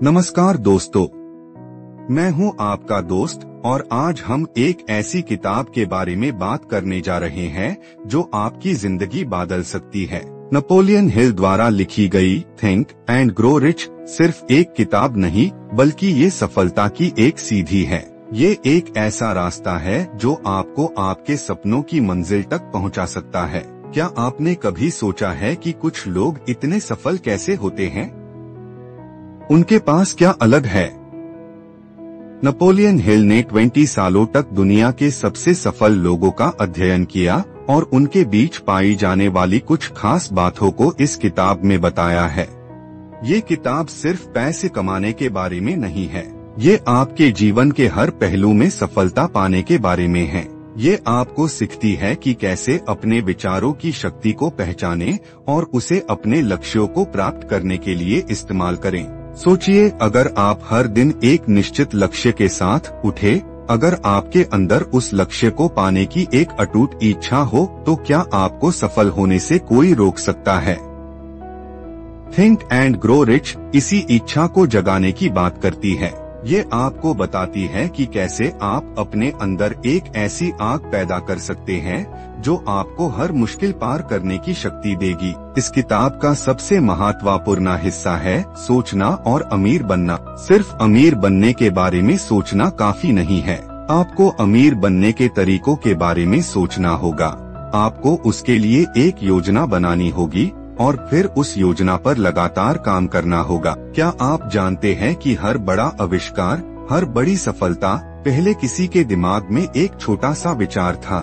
नमस्कार दोस्तों, मैं हूं आपका दोस्त और आज हम एक ऐसी किताब के बारे में बात करने जा रहे हैं जो आपकी जिंदगी बदल सकती है। नेपोलियन हिल द्वारा लिखी गई थिंक एंड ग्रो रिच सिर्फ एक किताब नहीं बल्कि ये सफलता की एक सीढ़ी है। ये एक ऐसा रास्ता है जो आपको आपके सपनों की मंजिल तक पहुंचा सकता है। क्या आपने कभी सोचा है कि कुछ लोग इतने सफल कैसे होते हैं? उनके पास क्या अलग है? नेपोलियन हिल ने 20 सालों तक दुनिया के सबसे सफल लोगों का अध्ययन किया और उनके बीच पाई जाने वाली कुछ खास बातों को इस किताब में बताया है। ये किताब सिर्फ पैसे कमाने के बारे में नहीं है, ये आपके जीवन के हर पहलू में सफलता पाने के बारे में है। ये आपको सिखाती है कि कैसे अपने विचारों की शक्ति को पहचानें और उसे अपने लक्ष्यों को प्राप्त करने के लिए इस्तेमाल करें। सोचिए, अगर आप हर दिन एक निश्चित लक्ष्य के साथ उठे, अगर आपके अंदर उस लक्ष्य को पाने की एक अटूट इच्छा हो, तो क्या आपको सफल होने से कोई रोक सकता है? थिंक एंड ग्रो रिच इसी इच्छा को जगाने की बात करती है। ये आपको बताती है कि कैसे आप अपने अंदर एक ऐसी आग पैदा कर सकते हैं जो आपको हर मुश्किल पार करने की शक्ति देगी। इस किताब का सबसे महत्वपूर्ण हिस्सा है सोचना और अमीर बनना। सिर्फ अमीर बनने के बारे में सोचना काफी नहीं है, आपको अमीर बनने के तरीकों के बारे में सोचना होगा। आपको उसके लिए एक योजना बनानी होगी और फिर उस योजना पर लगातार काम करना होगा। क्या आप जानते हैं कि हर बड़ा आविष्कार, हर बड़ी सफलता पहले किसी के दिमाग में एक छोटा सा विचार था।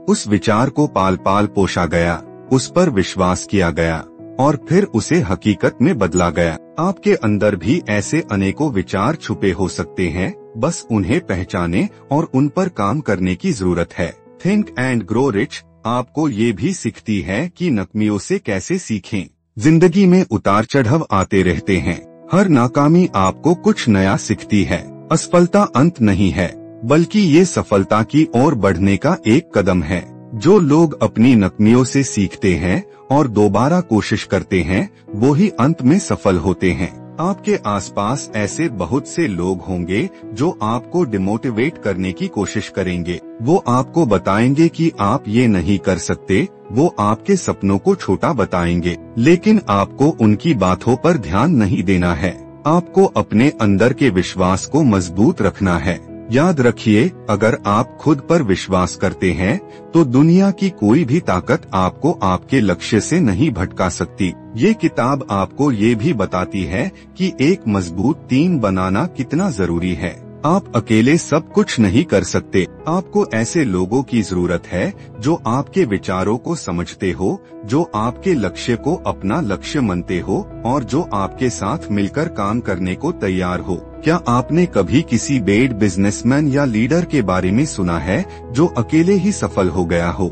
उस विचार को पाल पाल पोषा गया, उस पर विश्वास किया गया और फिर उसे हकीकत में बदला गया। आपके अंदर भी ऐसे अनेकों विचार छुपे हो सकते हैं, बस उन्हें पहचाने और उन पर काम करने की जरूरत है। थिंक एंड ग्रो रिच आपको ये भी सिखाती है कि नाकामियों से कैसे सीखें। जिंदगी में उतार चढ़ाव आते रहते हैं, हर नाकामी आपको कुछ नया सिखाती है। असफलता अंत नहीं है, बल्कि ये सफलता की ओर बढ़ने का एक कदम है। जो लोग अपनी नाकामियों से सीखते हैं और दोबारा कोशिश करते हैं, वो ही अंत में सफल होते हैं। आपके आसपास ऐसे बहुत से लोग होंगे जो आपको डिमोटिवेट करने की कोशिश करेंगे। वो आपको बताएंगे कि आप ये नहीं कर सकते, वो आपके सपनों को छोटा बताएंगे, लेकिन आपको उनकी बातों पर ध्यान नहीं देना है। आपको अपने अंदर के विश्वास को मजबूत रखना है। याद रखिए, अगर आप खुद पर विश्वास करते हैं तो दुनिया की कोई भी ताकत आपको आपके लक्ष्य से नहीं भटका सकती। ये किताब आपको ये भी बताती है कि एक मजबूत टीम बनाना कितना जरूरी है। आप अकेले सब कुछ नहीं कर सकते, आपको ऐसे लोगों की जरूरत है जो आपके विचारों को समझते हो, जो आपके लक्ष्य को अपना लक्ष्य मानते हो और जो आपके साथ मिलकर काम करने को तैयार हो। क्या आपने कभी किसी बेड बिजनेसमैन या लीडर के बारे में सुना है जो अकेले ही सफल हो गया हो?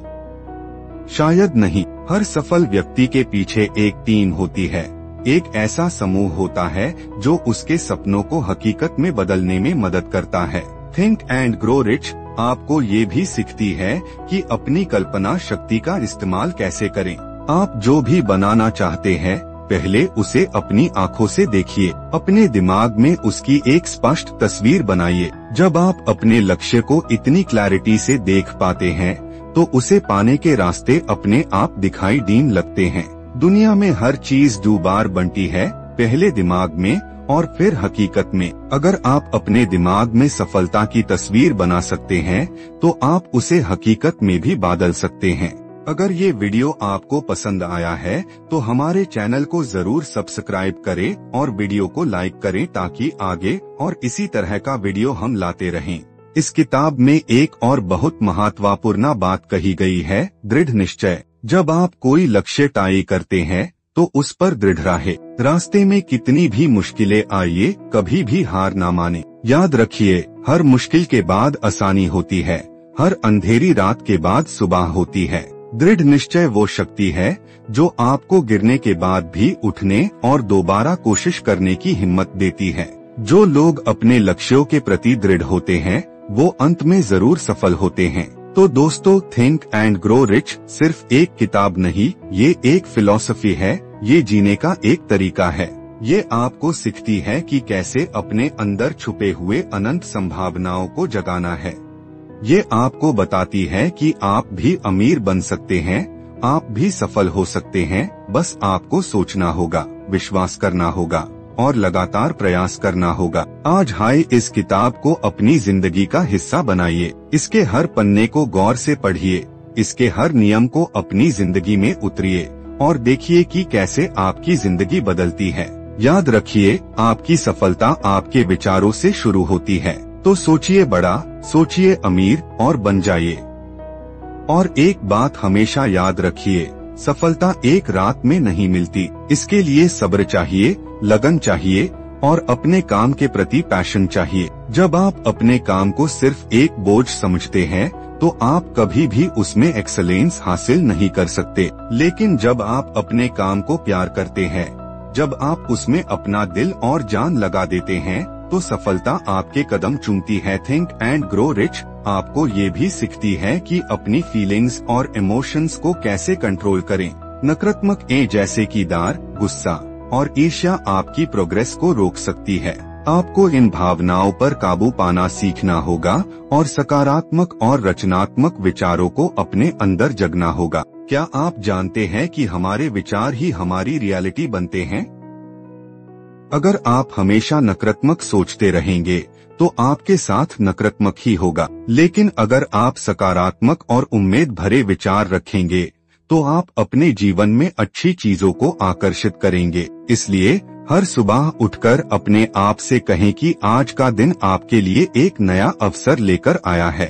शायद नहीं। हर सफल व्यक्ति के पीछे एक टीम होती है, एक ऐसा समूह होता है जो उसके सपनों को हकीकत में बदलने में मदद करता है। थिंक एंड ग्रो रिच आपको ये भी सिखाती है कि अपनी कल्पना शक्ति का इस्तेमाल कैसे करें। आप जो भी बनाना चाहते हैं, पहले उसे अपनी आंखों से देखिए, अपने दिमाग में उसकी एक स्पष्ट तस्वीर बनाइए। जब आप अपने लक्ष्य को इतनी क्लैरिटी से देख पाते हैं, तो उसे पाने के रास्ते अपने आप दिखाई देने लगते हैं। दुनिया में हर चीज दो बार बनती है, पहले दिमाग में और फिर हकीकत में। अगर आप अपने दिमाग में सफलता की तस्वीर बना सकते हैं, तो आप उसे हकीकत में भी बदल सकते हैं। अगर ये वीडियो आपको पसंद आया है तो हमारे चैनल को जरूर सब्सक्राइब करें और वीडियो को लाइक करें ताकि आगे और इसी तरह का वीडियो हम लाते रहें। इस किताब में एक और बहुत महत्वपूर्ण बात कही गई है, दृढ़ निश्चय। जब आप कोई लक्ष्य तय करते हैं तो उस पर दृढ़ रहे। रास्ते में कितनी भी मुश्किलें आए, कभी भी हार ना माने। याद रखिए, हर मुश्किल के बाद आसानी होती है, हर अंधेरी रात के बाद सुबह होती है। दृढ़ निश्चय वो शक्ति है जो आपको गिरने के बाद भी उठने और दोबारा कोशिश करने की हिम्मत देती है। जो लोग अपने लक्ष्यों के प्रति दृढ़ होते हैं, वो अंत में जरूर सफल होते हैं। तो दोस्तों, थिंक एंड ग्रो रिच सिर्फ एक किताब नहीं, ये एक फिलॉसफी है, ये जीने का एक तरीका है। ये आपको सिखाती है कि कैसे अपने अंदर छुपे हुए अनंत संभावनाओं को जगाना है। ये आपको बताती है कि आप भी अमीर बन सकते हैं, आप भी सफल हो सकते हैं, बस आपको सोचना होगा, विश्वास करना होगा और लगातार प्रयास करना होगा। आज हाय इस किताब को अपनी जिंदगी का हिस्सा बनाइए, इसके हर पन्ने को गौर से पढ़िए, इसके हर नियम को अपनी जिंदगी में उतरिए और देखिए कि कैसे आपकी जिंदगी बदलती है। याद रखिए, आपकी सफलता आपके विचारों से शुरू होती है, तो सोचिए बड़ा, सोचिए अमीर और बन जाइए। और एक बात हमेशा याद रखिए, सफलता एक रात में नहीं मिलती, इसके लिए सब्र चाहिए, लगन चाहिए और अपने काम के प्रति पैशन चाहिए। जब आप अपने काम को सिर्फ एक बोझ समझते हैं तो आप कभी भी उसमें एक्सेलेंस हासिल नहीं कर सकते, लेकिन जब आप अपने काम को प्यार करते हैं, जब आप उसमें अपना दिल और जान लगा देते हैं, तो सफलता आपके कदम चूमती है। थिंक एंड ग्रो रिच आपको ये भी सिखाती है कि अपनी फीलिंग्स और इमोशंस को कैसे कंट्रोल करें। नकारात्मक जैसे कि डर, गुस्सा और ईर्ष्या आपकी प्रोग्रेस को रोक सकती है। आपको इन भावनाओं पर काबू पाना सीखना होगा और सकारात्मक और रचनात्मक विचारों को अपने अंदर जगना होगा। क्या आप जानते हैं कि हमारे विचार ही हमारी रियलिटी बनते हैं? अगर आप हमेशा नकारात्मक सोचते रहेंगे तो आपके साथ नकारात्मक ही होगा, लेकिन अगर आप सकारात्मक और उम्मीद भरे विचार रखेंगे तो आप अपने जीवन में अच्छी चीजों को आकर्षित करेंगे। इसलिए हर सुबह उठकर अपने आप से कहें कि आज का दिन आपके लिए एक नया अवसर लेकर आया है।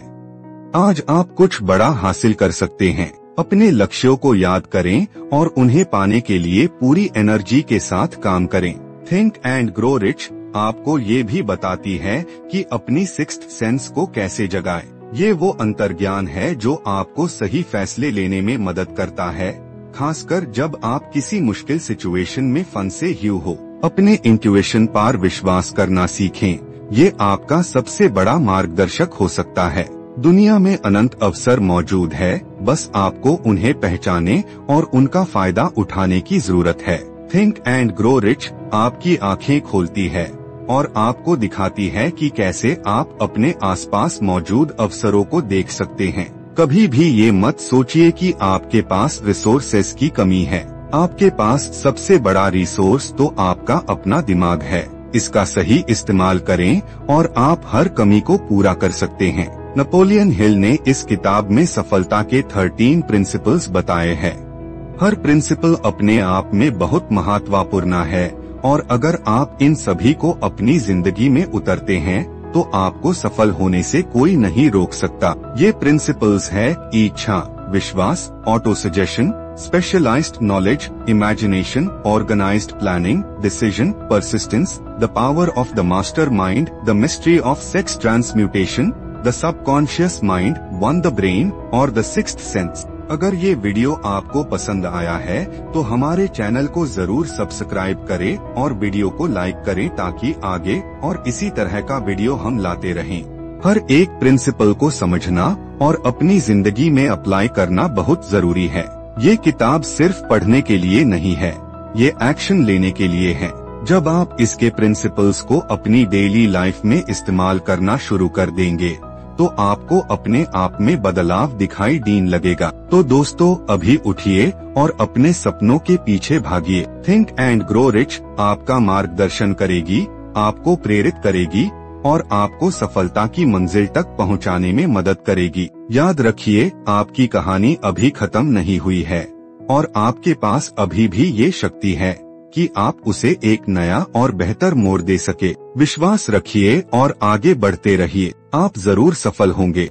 आज आप कुछ बड़ा हासिल कर सकते हैं। अपने लक्ष्यों को याद करें और उन्हें पाने के लिए पूरी एनर्जी के साथ काम करें। थिंक एंड ग्रो रिच आपको ये भी बताती है कि अपनी सिक्स्थ सेंस को कैसे जगाएं। ये वो अंतर्ज्ञान है जो आपको सही फैसले लेने में मदद करता है, खासकर जब आप किसी मुश्किल सिचुएशन में फंसे हो। अपने इंट्यूशन पर विश्वास करना सीखें, ये आपका सबसे बड़ा मार्गदर्शक हो सकता है। दुनिया में अनंत अवसर मौजूद है, बस आपको उन्हें पहचाने और उनका फायदा उठाने की जरूरत है। थिंक एंड ग्रो रिच आपकी आंखें खोलती है और आपको दिखाती है कि कैसे आप अपने आसपास मौजूद अवसरों को देख सकते हैं। कभी भी ये मत सोचिए कि आपके पास रिसोर्सेस की कमी है। आपके पास सबसे बड़ा रिसोर्स तो आपका अपना दिमाग है। इसका सही इस्तेमाल करें और आप हर कमी को पूरा कर सकते हैं। नेपोलियन हिल ने इस किताब में सफलता के 13 प्रिंसिपल्स बताए हैं। हर प्रिंसिपल अपने आप में बहुत महत्वपूर्ण है और अगर आप इन सभी को अपनी जिंदगी में उतरते हैं तो आपको सफल होने से कोई नहीं रोक सकता। ये प्रिंसिपल्स है इच्छा, विश्वास, auto suggestion, specialised knowledge, imagination, organised planning, decision, persistence, the power of the master mind, the mystery of sex transmutation, the subconscious mind, one the brain और द सिक्स्थ सेंस। अगर ये वीडियो आपको पसंद आया है तो हमारे चैनल को जरूर सब्सक्राइब करें और वीडियो को लाइक करें ताकि आगे और इसी तरह का वीडियो हम लाते रहें। हर एक प्रिंसिपल को समझना और अपनी जिंदगी में अप्लाई करना बहुत जरूरी है। ये किताब सिर्फ पढ़ने के लिए नहीं है, ये एक्शन लेने के लिए है। जब आप इसके प्रिंसिपल्स को अपनी डेली लाइफ में इस्तेमाल करना शुरू कर देंगे तो आपको अपने आप में बदलाव दिखाई देने लगेगा। तो दोस्तों अभी उठिए और अपने सपनों के पीछे भागिए। थिंक एंड ग्रो रिच आपका मार्गदर्शन करेगी, आपको प्रेरित करेगी और आपको सफलता की मंजिल तक पहुंचाने में मदद करेगी। याद रखिए, आपकी कहानी अभी खत्म नहीं हुई है और आपके पास अभी भी ये शक्ति है कि आप उसे एक नया और बेहतर मोड़ दे सके। विश्वास रखिए और आगे बढ़ते रहिए, आप जरूर सफल होंगे।